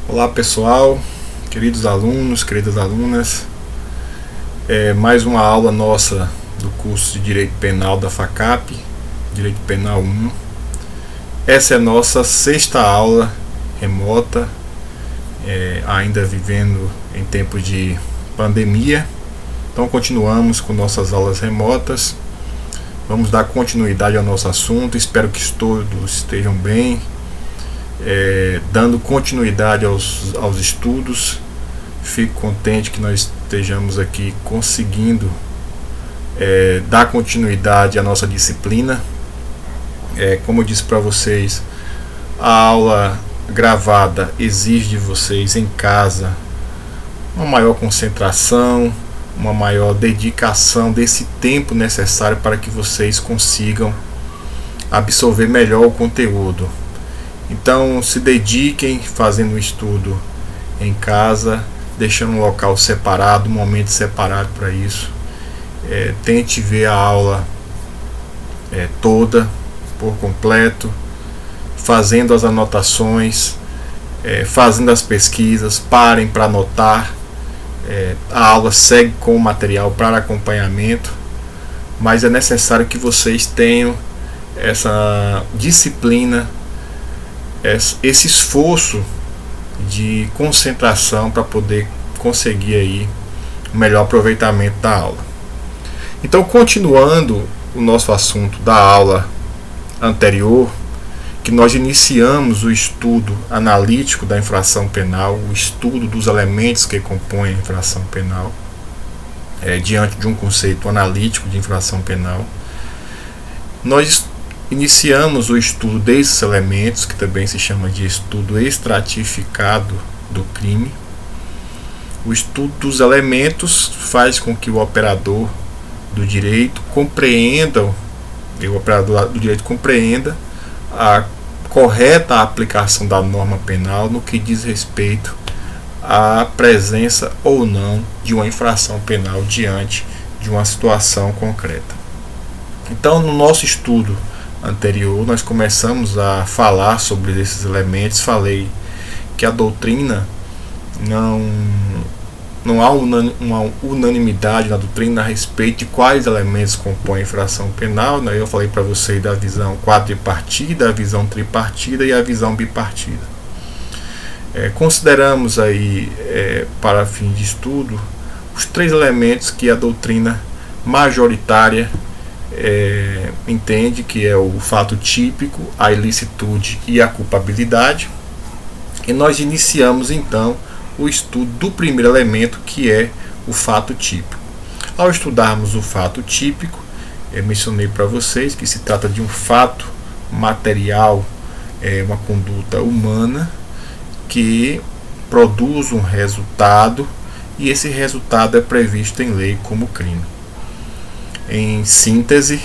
Olá pessoal, queridos alunos, queridas alunas, mais uma aula nossa do curso de Direito Penal da FACAP, Direito Penal 1. Essa é a nossa sexta aula remota, ainda vivendo em tempos de pandemia. Então continuamos com nossas aulas remotas, vamos dar continuidade ao nosso assunto, espero que todos estejam bem. Dando continuidade aos estudos. Fico contente que nós estejamos aqui conseguindo dar continuidade à nossa disciplina. Como eu disse para vocês, a aula gravada exige de vocês em casa uma maior concentração, uma maior dedicação desse tempo necessário para que vocês consigam absorver melhor o conteúdo. Então se dediquem fazendo o estudo em casa, deixando um local separado, um momento separado para isso. Tente ver a aula toda, por completo, fazendo as anotações, fazendo as pesquisas, parem para anotar. A aula segue com o material para acompanhamento, mas é necessário que vocês tenham essa disciplina, esse esforço de concentração para poder conseguir aí o melhor aproveitamento da aula. Então, continuando o nosso assunto da aula anterior, que nós iniciamos o estudo analítico da infração penal, o estudo dos elementos que compõem a infração penal, diante de um conceito analítico de infração penal. Nós iniciamos o estudo desses elementos, que também se chama de estudo estratificado do crime. O estudo dos elementos faz com que o operador do direito compreenda, a correta aplicação da norma penal no que diz respeito à presença ou não de uma infração penal diante de uma situação concreta. Então, no nosso estudo anterior, nós começamos a falar sobre esses elementos. Falei que a doutrina não há uma unanimidade na doutrina a respeito de quais elementos compõem a infração penal. Eu falei para vocês da visão quadripartida, a visão tripartida e a visão bipartida. Consideramos aí, para fim de estudo, os três elementos que a doutrina majoritária entende, que é o fato típico, a ilicitude e a culpabilidade. E nós iniciamos então o estudo do primeiro elemento, que é o fato típico. Ao estudarmos o fato típico, eu mencionei para vocês que se trata de um fato material, uma conduta humana que produz um resultado, e esse resultado é previsto em lei como crime. Em síntese,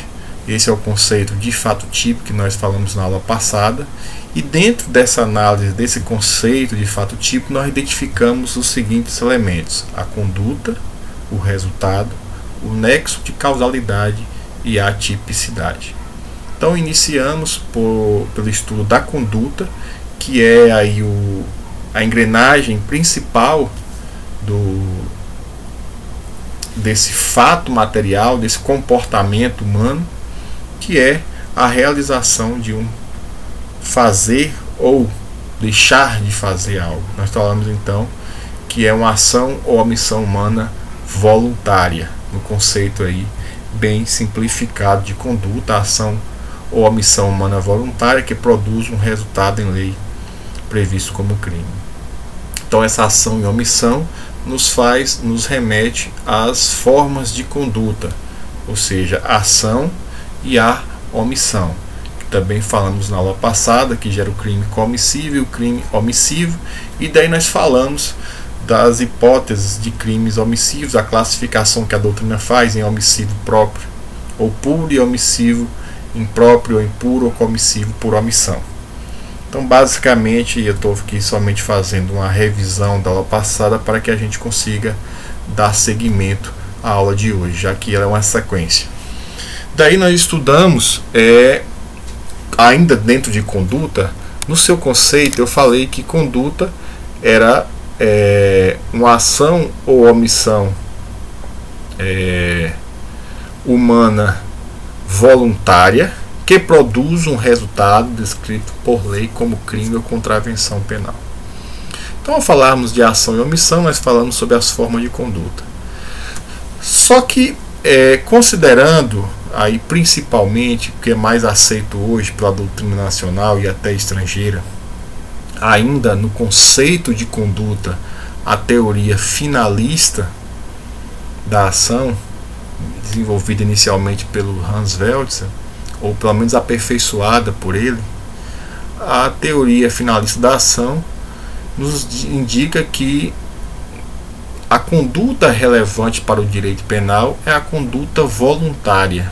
esse é o conceito de fato típico que nós falamos na aula passada, e dentro dessa análise desse conceito de fato típico nós identificamos os seguintes elementos: a conduta, o resultado, o nexo de causalidade e a tipicidade. Então iniciamos pelo estudo da conduta, que é aí a engrenagem principal desse fato material, desse comportamento humano, que é a realização de um fazer ou deixar de fazer algo. Nós falamos então que é uma ação ou omissão humana voluntária, no conceito aí bem simplificado de conduta, a ação ou omissão humana voluntária que produz um resultado em lei previsto como crime. Então essa ação e omissão nos remete às formas de conduta, ou seja, a ação e a omissão, que também falamos na aula passada, que gera o crime comissível e o crime omissivo. E daí nós falamos das hipóteses de crimes omissivos, a classificação que a doutrina faz em homicídio próprio ou puro, e omissivo impróprio ou impuro, ou comissivo por omissão. Então, basicamente, eu estou aqui somente fazendo uma revisão da aula passada para que a gente consiga dar seguimento à aula de hoje, já que ela é uma sequência. Daí nós estudamos, ainda dentro de conduta, no seu conceito eu falei que conduta era uma ação ou omissão humana voluntária que produz um resultado descrito por lei como crime ou contravenção penal. Então, ao falarmos de ação e omissão, nós falamos sobre as formas de conduta. Só que, considerando aí principalmente o que é mais aceito hoje pela doutrina nacional e até estrangeira, ainda no conceito de conduta, a teoria finalista da ação, desenvolvida inicialmente pelo Hans Welzer, ou pelo menos aperfeiçoada por ele, a teoria finalista da ação nos indica que a conduta relevante para o direito penal é a conduta voluntária.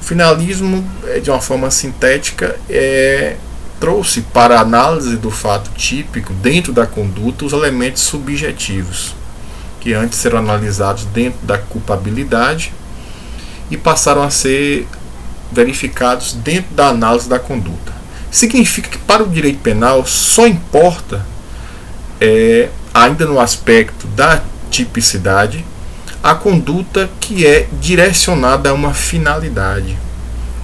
O finalismo, de uma forma sintética, trouxe para a análise do fato típico dentro da conduta os elementos subjetivos, que antes eram analisados dentro da culpabilidade e passaram a ser verificados dentro da análise da conduta. Significa que para o direito penal só importa, ainda no aspecto da tipicidade, a conduta que é direcionada a uma finalidade.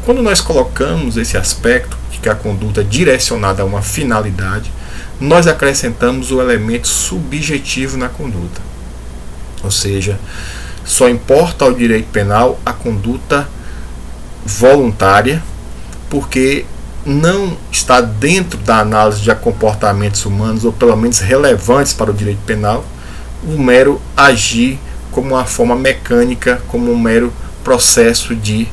Quando nós colocamos esse aspecto de que a conduta é direcionada a uma finalidade, nós acrescentamos o elemento subjetivo na conduta. Ou seja, só importa ao direito penal a conduta voluntária, porque não está dentro da análise de comportamentos humanos, ou pelo menos relevantes para o direito penal, o mero agir como uma forma mecânica, como um mero processo de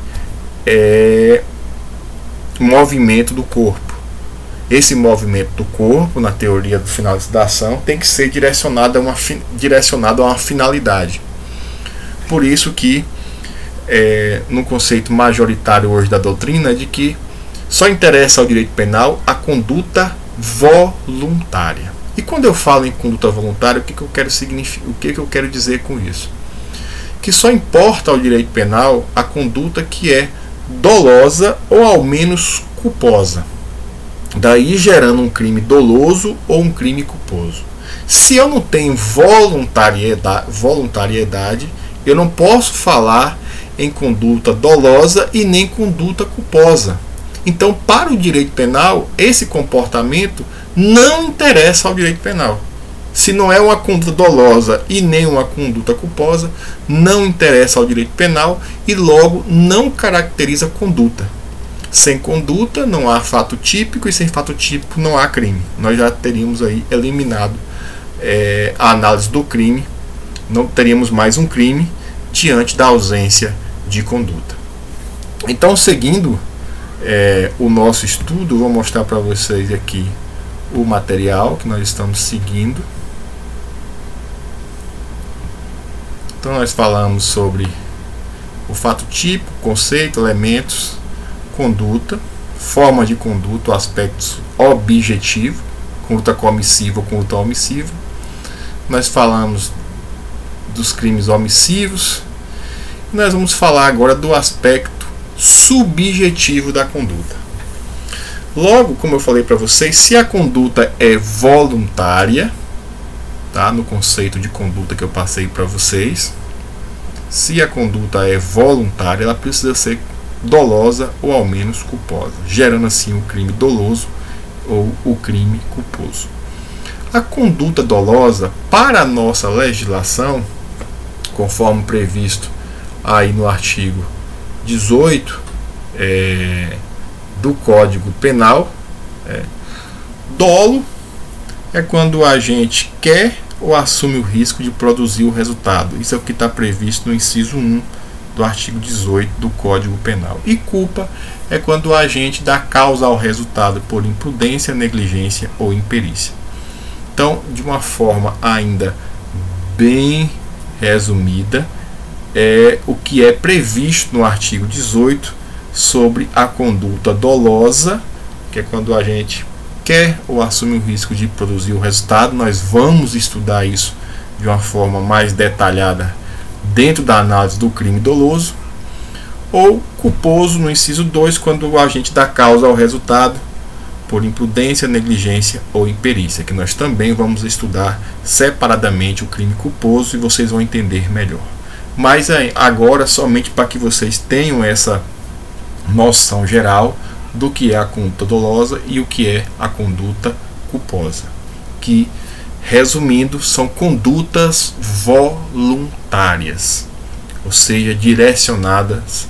movimento do corpo. Esse movimento do corpo, na teoria do finalista da ação, tem que ser direcionado a uma finalidade. Por isso que, no conceito majoritário hoje da doutrina, de que só interessa ao direito penal a conduta voluntária. E quando eu falo em conduta voluntária, o que eu quero dizer com isso? Que só importa ao direito penal a conduta que é dolosa ou ao menos culposa, daí gerando um crime doloso ou um crime culposo. Se eu não tenho voluntariedade, eu não posso falar em conduta dolosa e nem conduta culposa. Então, para o direito penal, esse comportamento não interessa ao direito penal. Se não é uma conduta dolosa e nem uma conduta culposa, não interessa ao direito penal e logo não caracteriza conduta. Sem conduta não há fato típico e sem fato típico não há crime. Nós já teríamos aí eliminado a análise do crime, não teríamos mais um crime diante da ausência de conduta. Então, seguindo o nosso estudo, vou mostrar para vocês aqui o material que nós estamos seguindo. Então nós falamos sobre o fato típico, conceito, elementos, conduta, forma de conduta, aspectos objetivos, conduta comissiva ou conduta omissiva. Nós falamos dos crimes omissivos. E nós vamos falar agora do aspecto subjetivo da conduta. Logo, como eu falei para vocês, se a conduta é voluntária, tá? No conceito de conduta que eu passei para vocês, se a conduta é voluntária, ela precisa ser dolosa ou ao menos culposa, gerando assim o crime doloso ou o crime culposo. A conduta dolosa, para a nossa legislação, conforme previsto aí no artigo 18 do Código Penal, dolo é quando o agente quer ou assume o risco de produzir o resultado. Isso é o que está previsto no inciso 1 do artigo 18 do Código Penal. E culpa é quando o agente dá causa ao resultado por imprudência, negligência ou imperícia. Então, de uma forma ainda bem resumida, o que é previsto no artigo 18 sobre a conduta dolosa, que é quando a gente quer ou assume o risco de produzir o resultado. Nós vamos estudar isso de uma forma mais detalhada dentro da análise do crime doloso. Ou culposo no inciso 2, quando o agente dá causa ao resultado por imprudência, negligência ou imperícia, que nós também vamos estudar separadamente o crime culposo e vocês vão entender melhor. Mas agora, somente para que vocês tenham essa noção geral do que é a conduta dolosa e o que é a conduta culposa, que, resumindo, são condutas voluntárias, ou seja, direcionadas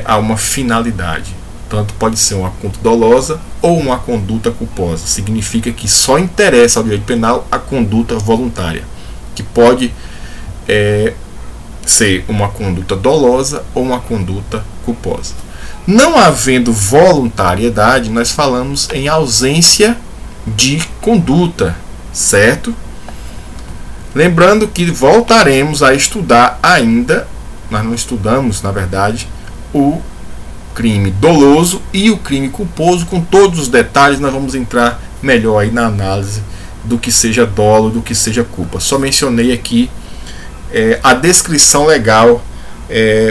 a uma finalidade. Tanto pode ser uma conduta dolosa ou uma conduta culposa. Significa que só interessa ao direito penal a conduta voluntária, que pode ser uma conduta dolosa ou uma conduta culposa. Não havendo voluntariedade, nós falamos em ausência de conduta, certo? Lembrando que voltaremos a estudar ainda, nós não estudamos, na verdade, o crime doloso e o crime culposo com todos os detalhes. Nós vamos entrar melhor aí na análise do que seja dolo, do que seja culpa. Só mencionei aqui a descrição legal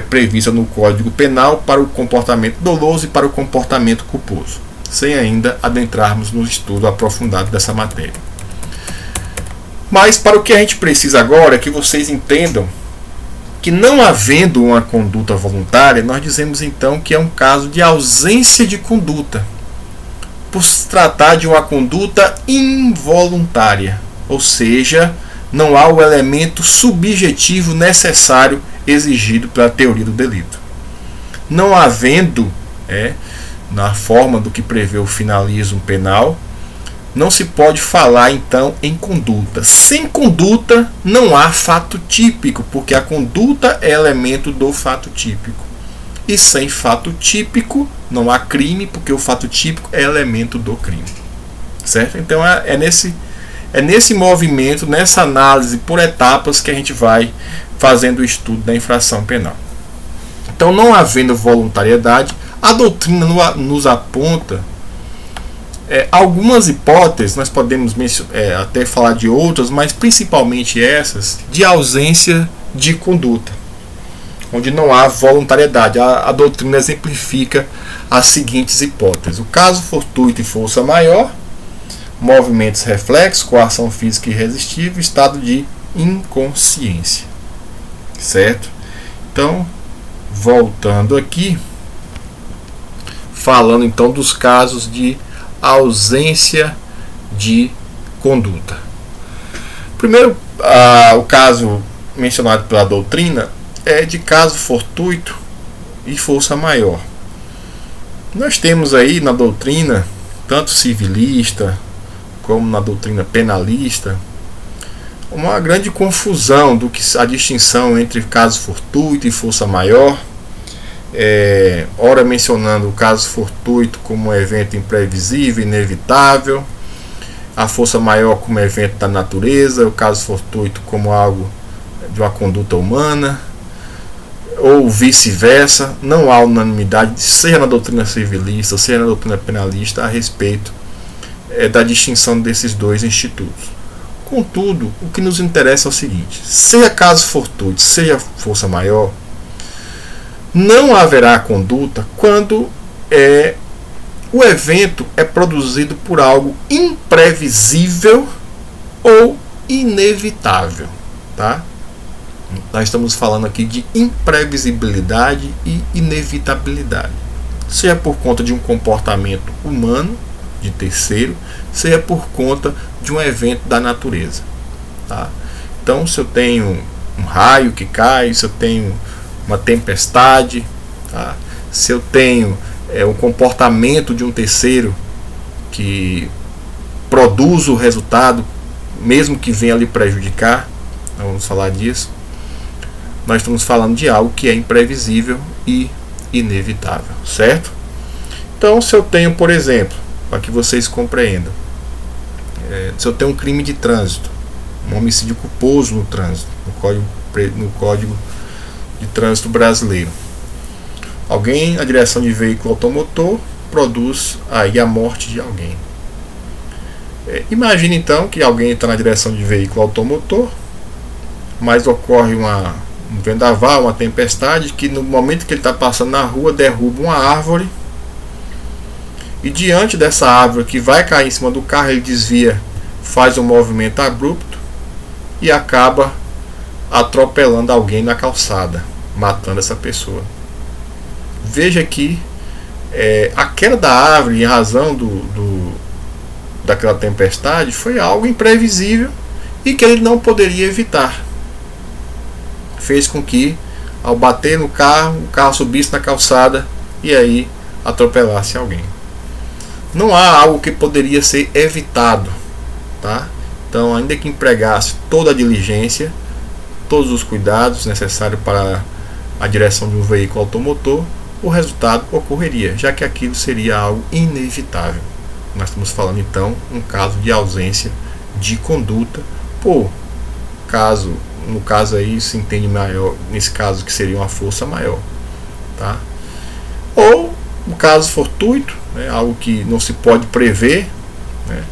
prevista no Código Penal para o comportamento doloso e para o comportamento culposo, sem ainda adentrarmos no estudo aprofundado dessa matéria. Mas para o que a gente precisa agora é que vocês entendam que, não havendo uma conduta voluntária, nós dizemos então que é um caso de ausência de conduta, por se tratar de uma conduta involuntária, ou seja, não há o elemento subjetivo necessário exigido pela teoria do delito. Não havendo, na forma do que prevê o finalismo penal, não se pode falar então em conduta. Sem conduta não há fato típico, porque a conduta é elemento do fato típico. E sem fato típico não há crime, porque o fato típico é elemento do crime. Certo? Então é nesse movimento, nessa análise por etapas que a gente vai fazendo o estudo da infração penal. Então, não havendo voluntariedade, a doutrina nos aponta algumas hipóteses. Nós podemos até falar de outras, mas principalmente essas, de ausência de conduta, onde não há voluntariedade. A doutrina exemplifica as seguintes hipóteses: o caso fortuito e força maior, movimentos reflexos, coação física irresistível, estado de inconsciência. Certo? Então, voltando aqui, falando então dos casos de ausência de conduta. Primeiro, o caso mencionado pela doutrina é de caso fortuito e força maior. Nós temos aí na doutrina, tanto civilista como na doutrina penalista, uma grande confusão do que a distinção entre caso fortuito e força maior, ora mencionando o caso fortuito como um evento imprevisível, inevitável, a força maior como evento da natureza, o caso fortuito como algo de uma conduta humana, ou vice-versa. Não há unanimidade, seja na doutrina civilista, seja na doutrina penalista, a respeito da distinção desses dois institutos. Contudo, o que nos interessa é o seguinte: seja caso fortuito, seja força maior, não haverá conduta quando o evento é produzido por algo imprevisível ou inevitável. Tá? Nós estamos falando aqui de imprevisibilidade e inevitabilidade, seja por conta de um comportamento humano, de terceiro, seja por conta de um evento da natureza. Tá? Então, se eu tenho um raio que cai, se eu tenho uma tempestade, tá? Se eu tenho um comportamento de um terceiro que produz o resultado, mesmo que venha lhe prejudicar, nós vamos falar disso. Nós estamos falando de algo que é imprevisível e inevitável, certo? Então, se eu tenho, por exemplo, para que vocês compreendam, se eu tenho um crime de trânsito, um homicídio culposo no trânsito, no Código de Trânsito Brasileiro, alguém na direção de veículo automotor produz aí a morte de alguém. Imagine então que alguém está na direção de veículo automotor, mas ocorre um vendaval, uma tempestade, que no momento que ele está passando na rua derruba uma árvore e diante dessa árvore que vai cair em cima do carro, ele desvia, faz um movimento abrupto e acaba atropelando alguém na calçada, matando essa pessoa. Veja que a queda da árvore em razão daquela tempestade foi algo imprevisível e que ele não poderia evitar. Fez com que, ao bater no carro, o carro subisse na calçada e aí atropelasse alguém. Não há algo que poderia ser evitado, tá? Então, ainda que empregasse toda a diligência, todos os cuidados necessários para a direção de um veículo automotor, o resultado ocorreria, já que aquilo seria algo inevitável. Nós estamos falando então um caso de ausência de conduta, no caso aí se entende maior, nesse caso que seria uma força maior, tá? Ou um caso fortuito, né, algo que não se pode prever, né,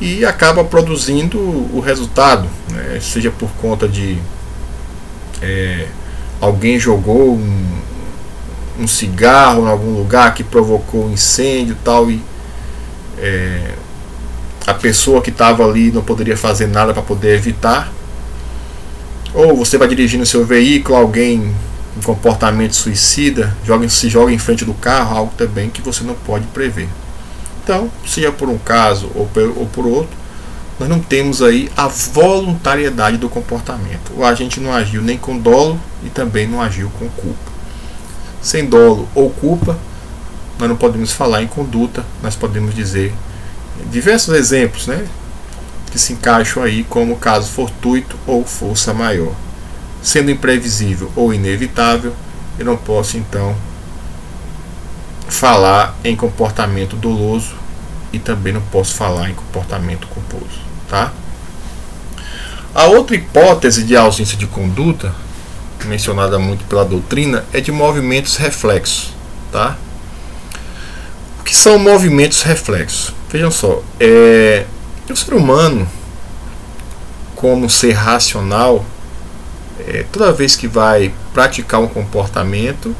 e acaba produzindo o resultado, né, seja por conta de alguém jogou um cigarro em algum lugar que provocou um incêndio tal, e a pessoa que estava ali não poderia fazer nada para poder evitar. Ou você vai dirigindo seu veículo, alguém em comportamento suicida se joga em frente do carro, algo também que você não pode prever. Então, seja por um caso ou por outro, nós não temos aí a voluntariedade do comportamento. O agente não agiu nem com dolo e também não agiu com culpa. Sem dolo ou culpa, nós não podemos falar em conduta, nós podemos dizer diversos exemplos, né, que se encaixam aí como caso fortuito ou força maior. Sendo imprevisível ou inevitável, eu não posso então falar em comportamento doloso e também não posso falar em comportamento culposo, tá? A outra hipótese de ausência de conduta, mencionada muito pela doutrina, é de movimentos reflexos, tá? O que são movimentos reflexos? Vejam só, o ser humano, como ser racional, toda vez que vai praticar um comportamento,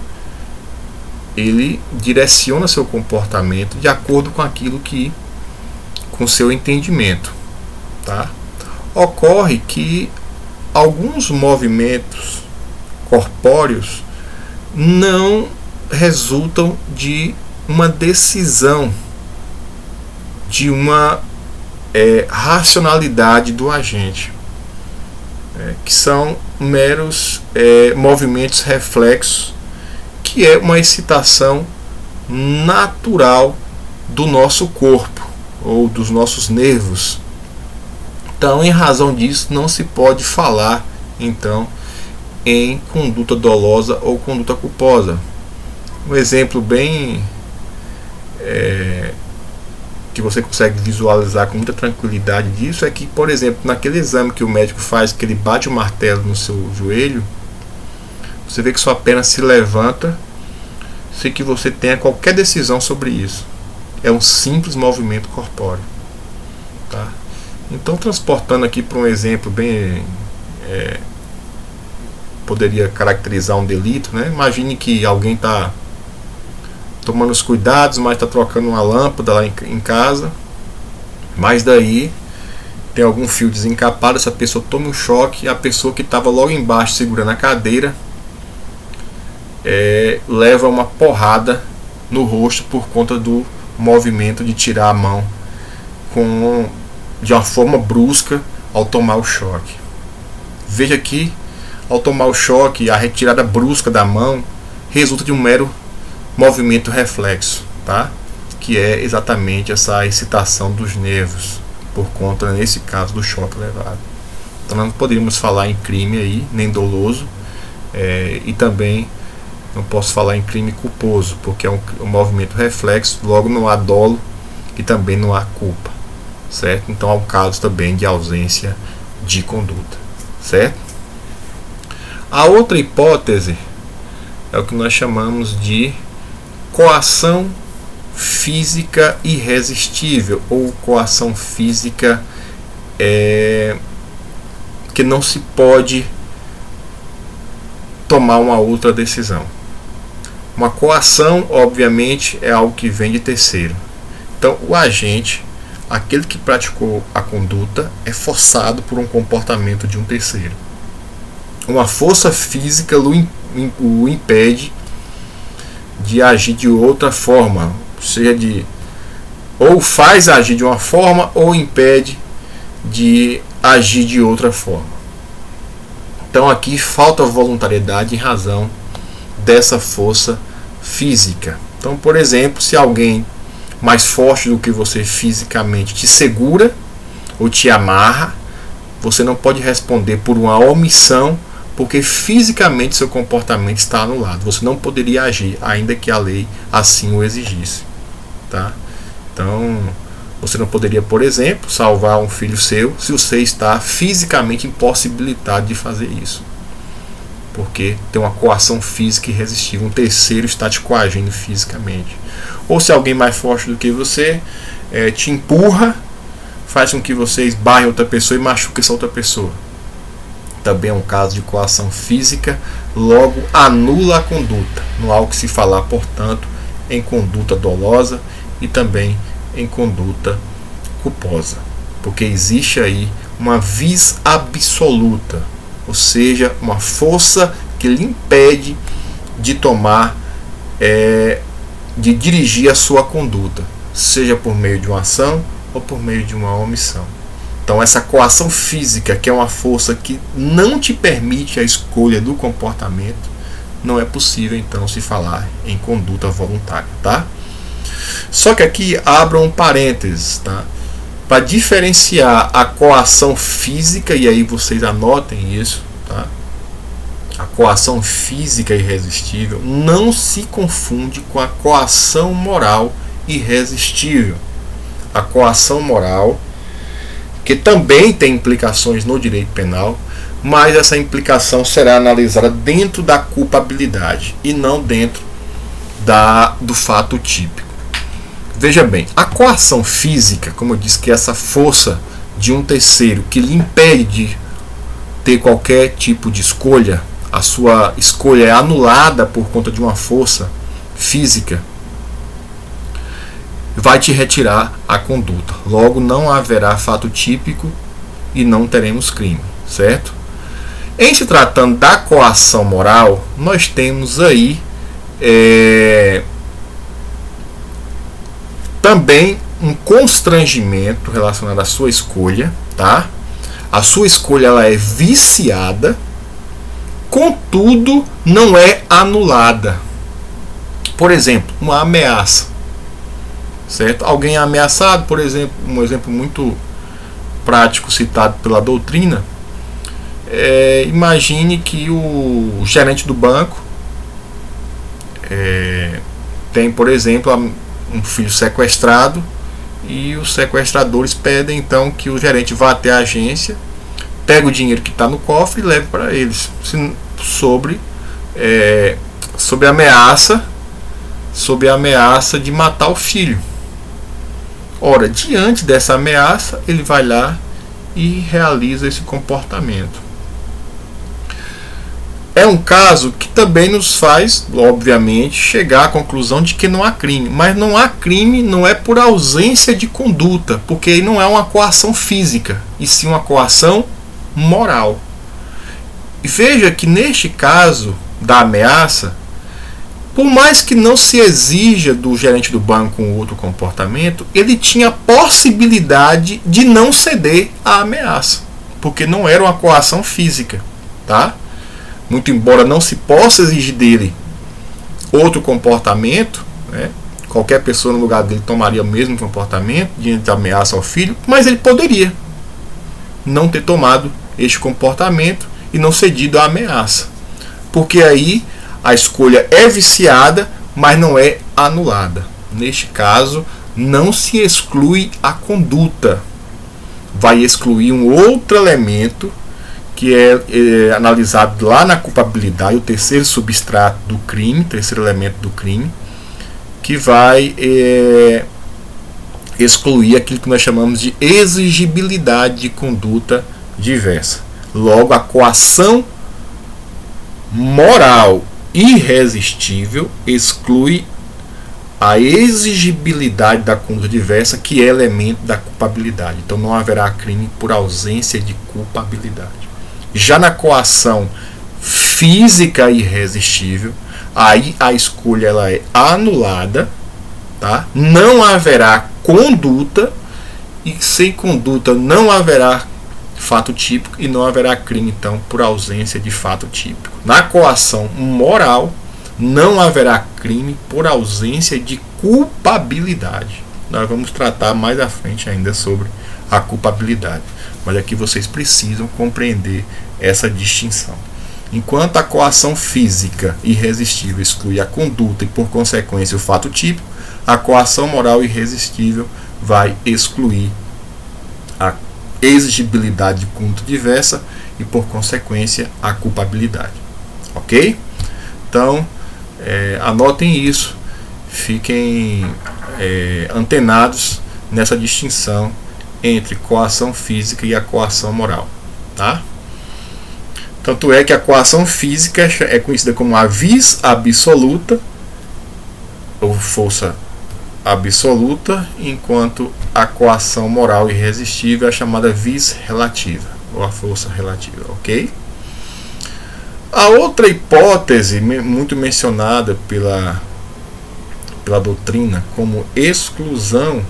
ele direciona seu comportamento de acordo com aquilo com seu entendimento, tá? Ocorre que alguns movimentos corpóreos não resultam de uma decisão, de uma racionalidade do agente, que são meros movimentos reflexos, que é uma excitação natural do nosso corpo ou dos nossos nervos. Então, em razão disso, não se pode falar então em conduta dolosa ou conduta culposa. Um exemplo bem que você consegue visualizar com muita tranquilidade disso é que, por exemplo, naquele exame que o médico faz, que ele bate o martelo no seu joelho, você vê que sua perna se levanta sem que você tenha qualquer decisão sobre isso. É um simples movimento corpóreo, tá? Então, transportando aqui para um exemplo bem poderia caracterizar um delito, né? Imagine que alguém está tomando os cuidados, mas está trocando uma lâmpada lá em casa, mas daí tem algum fio desencapado, essa pessoa toma um choque, e a pessoa que estava logo embaixo segurando a cadeira leva uma porrada no rosto por conta do movimento de tirar a mão de uma forma brusca ao tomar o choque. Veja que ao tomar o choque, a retirada brusca da mão resulta de um mero movimento reflexo, tá? Que é exatamente essa excitação dos nervos por conta, nesse caso, do choque levado. Então nós não poderíamos falar em crime aí, nem doloso, e também não posso falar em crime culposo, porque é um movimento reflexo, logo não há dolo e também não há culpa, certo? Então é um caso também de ausência de conduta, certo? A outra hipótese é o que nós chamamos de coação física irresistível, ou coação física que não se pode tomar uma outra decisão. Uma coação, obviamente, é algo que vem de terceiro. Então, o agente, aquele que praticou a conduta, é forçado por um comportamento de um terceiro. Uma força física o impede de agir de outra forma, seja ou faz agir de uma forma ou impede de agir de outra forma. Então aqui falta voluntariedade em razão dessa força física. Então, por exemplo, se alguém mais forte do que você fisicamente te segura ou te amarra, você não pode responder por uma omissão, porque fisicamente seu comportamento está anulado. Você não poderia agir, ainda que a lei assim o exigisse, tá? Então, você não poderia, por exemplo, salvar um filho seu se você está fisicamente impossibilitado de fazer isso, porque tem uma coação física irresistível, um terceiro está te coagindo fisicamente. Ou se alguém mais forte do que você te empurra, faz com que você esbarre outra pessoa e machuque essa outra pessoa. Também é um caso de coação física, logo anula a conduta. Não há o que se falar, portanto, em conduta dolosa e também em conduta culposa, porque existe aí uma vis absoluta, ou seja, uma força que lhe impede de tomar, de dirigir a sua conduta, seja por meio de uma ação ou por meio de uma omissão. Então essa coação física, que é uma força que não te permite a escolha do comportamento, não é possível então se falar em conduta voluntária, tá? Só que aqui abra um parênteses, tá? Para diferenciar a coação física, e aí vocês anotem isso, tá? A coação física irresistível não se confunde com a coação moral irresistível. A coação moral, que também tem implicações no direito penal, mas essa implicação será analisada dentro da culpabilidade e não dentro do fato típico. Veja bem, a coação física, como eu disse, que é essa força de um terceiro que lhe impede de ter qualquer tipo de escolha, a sua escolha é anulada por conta de uma força física, vai te retirar a conduta. Logo, não haverá fato típico e não teremos crime, certo? Em se tratando da coação moral, nós temos aí também um constrangimento relacionado à sua escolha, tá? A sua escolha ela é viciada, contudo não é anulada. Por exemplo, uma ameaça, certo? Alguém é ameaçado, por exemplo, um exemplo muito prático citado pela doutrina, imagine que o gerente do banco tem, por exemplo, um filho sequestrado e os sequestradores pedem então que o gerente vá até a agência, pegue o dinheiro que está no cofre e leve para eles, sob a ameaça de matar o filho. Ora, diante dessa ameaça, ele vai lá e realiza esse comportamento. É um caso que também nos faz, obviamente, chegar à conclusão de que não há crime. Mas não há crime não é por ausência de conduta, porque aí não é uma coação física, e sim uma coação moral. E veja que neste caso da ameaça, por mais que não se exija do gerente do banco um outro comportamento, ele tinha a possibilidade de não ceder à ameaça, porque não era uma coação física, tá? Muito embora não se possa exigir dele outro comportamento, né? Qualquer pessoa no lugar dele tomaria o mesmo comportamento diante da ameaça ao filho, mas ele poderia não ter tomado este comportamento e não cedido à ameaça, porque aí a escolha é viciada, mas não é anulada. Neste caso, não se exclui a conduta, vai excluir um outro elemento que é analisado lá na culpabilidade, o terceiro substrato do crime, terceiro elemento do crime, que vai excluir aquilo que nós chamamos de exigibilidade de conduta diversa. Logo, a coação moral irresistível exclui a exigibilidade da conduta diversa, que é elemento da culpabilidade. Então não haverá crime por ausência de culpabilidade. Já na coação física irresistível, aí a escolha ela é anulada, tá? Não haverá conduta, e sem conduta não haverá fato típico e não haverá crime, então, por ausência de fato típico. Na coação moral, não haverá crime por ausência de culpabilidade. Nós vamos tratar mais à frente ainda sobre a culpabilidade, mas aqui vocês precisam compreender essa distinção. Enquanto a coação física irresistível exclui a conduta e, por consequência, o fato típico, a coação moral irresistível vai excluir a exigibilidade de conduta diversa e, por consequência, a culpabilidade. Ok? Então, anotem isso, fiquem antenados nessa distinção entre coação física e a coação moral, tá? Tanto é que a coação física é conhecida como a vis absoluta ou força absoluta, enquanto a coação moral irresistível é chamada vis relativa ou a força relativa, ok? A outra hipótese muito mencionada pela doutrina como exclusão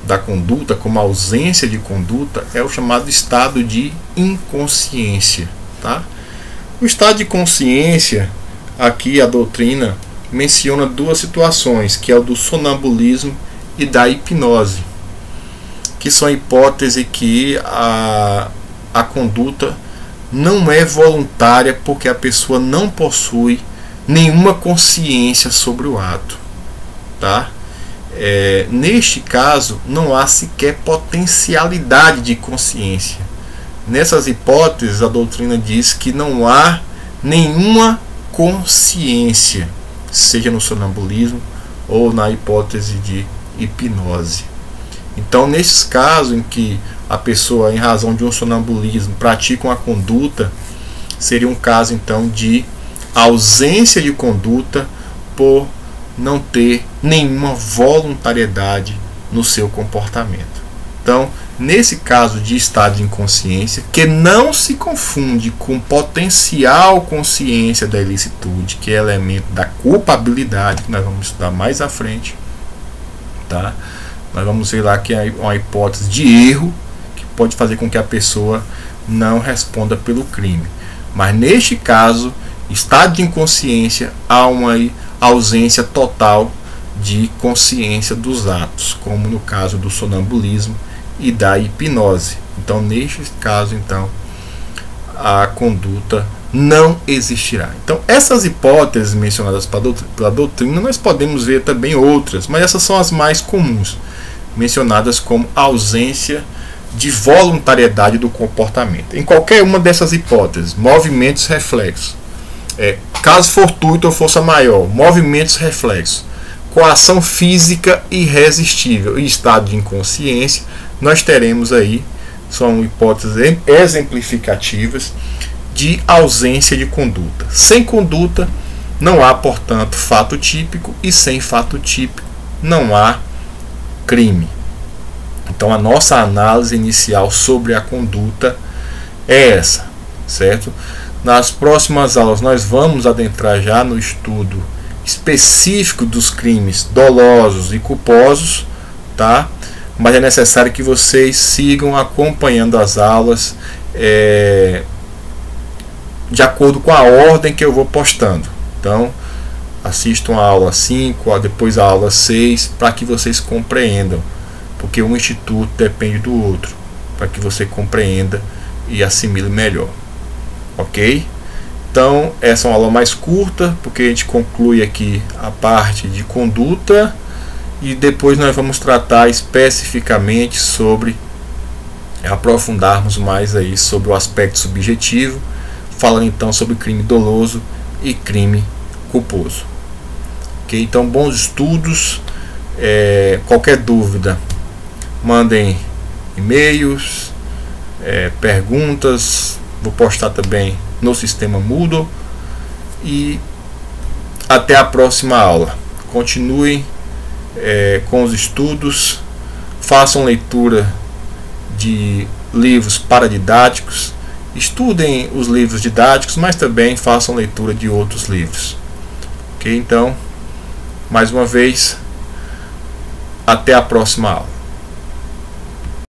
da conduta, como ausência de conduta, é o chamado estado de inconsciência, tá? O estado de consciência, aqui a doutrina menciona duas situações, que é o do sonambulismo e da hipnose, que são hipóteses que a conduta não é voluntária porque a pessoa não possui nenhuma consciência sobre o ato, tá? Neste caso, não há sequer potencialidade de consciência. Nessas hipóteses, a doutrina diz que não há nenhuma consciência, seja no sonambulismo ou na hipótese de hipnose. Então, nesses casos em que a pessoa, em razão de um sonambulismo, pratica uma conduta, seria um caso então de ausência de conduta por não ter nenhuma voluntariedade no seu comportamento. Então, nesse caso de estado de inconsciência, que não se confunde com potencial consciência da ilicitude, que é elemento da culpabilidade, que nós vamos estudar mais à frente, tá? Nós vamos ver lá que é uma hipótese de erro que pode fazer com que a pessoa não responda pelo crime. Mas neste caso, estado de inconsciência, há uma ausência total de consciência dos atos, como no caso do sonambulismo e da hipnose. Então, neste caso, então, a conduta não existirá. Então, essas hipóteses mencionadas pela doutrina, nós podemos ver também outras, mas essas são as mais comuns, mencionadas como ausência de voluntariedade do comportamento. Em qualquer uma dessas hipóteses, movimentos reflexos, caso fortuito ou força maior, movimentos reflexos, coação física irresistível e estado de inconsciência, nós teremos aí, são hipóteses exemplificativas de ausência de conduta. Sem conduta não há, portanto, fato típico, e sem fato típico não há crime. Então a nossa análise inicial sobre a conduta é essa, certo? Nas próximas aulas nós vamos adentrar já no estudo específico dos crimes dolosos e culposos, tá? Mas é necessário que vocês sigam acompanhando as aulas de acordo com a ordem que eu vou postando. Então, assistam a aula 5, depois a aula 6, para que vocês compreendam, porque um instituto depende do outro, para que você compreenda e assimile melhor. Ok? Então, essa é uma aula mais curta, porque a gente conclui aqui a parte de conduta e depois nós vamos tratar especificamente sobre, aprofundarmos mais aí sobre o aspecto subjetivo, falando então sobre crime doloso e crime culposo. Ok? Então, bons estudos. Qualquer dúvida, mandem e-mails, perguntas. Vou postar também no sistema Moodle. E até a próxima aula. continuem com os estudos, façam leitura de livros paradidáticos, estudem os livros didáticos, mas também façam leitura de outros livros. Ok? Então, mais uma vez, até a próxima aula.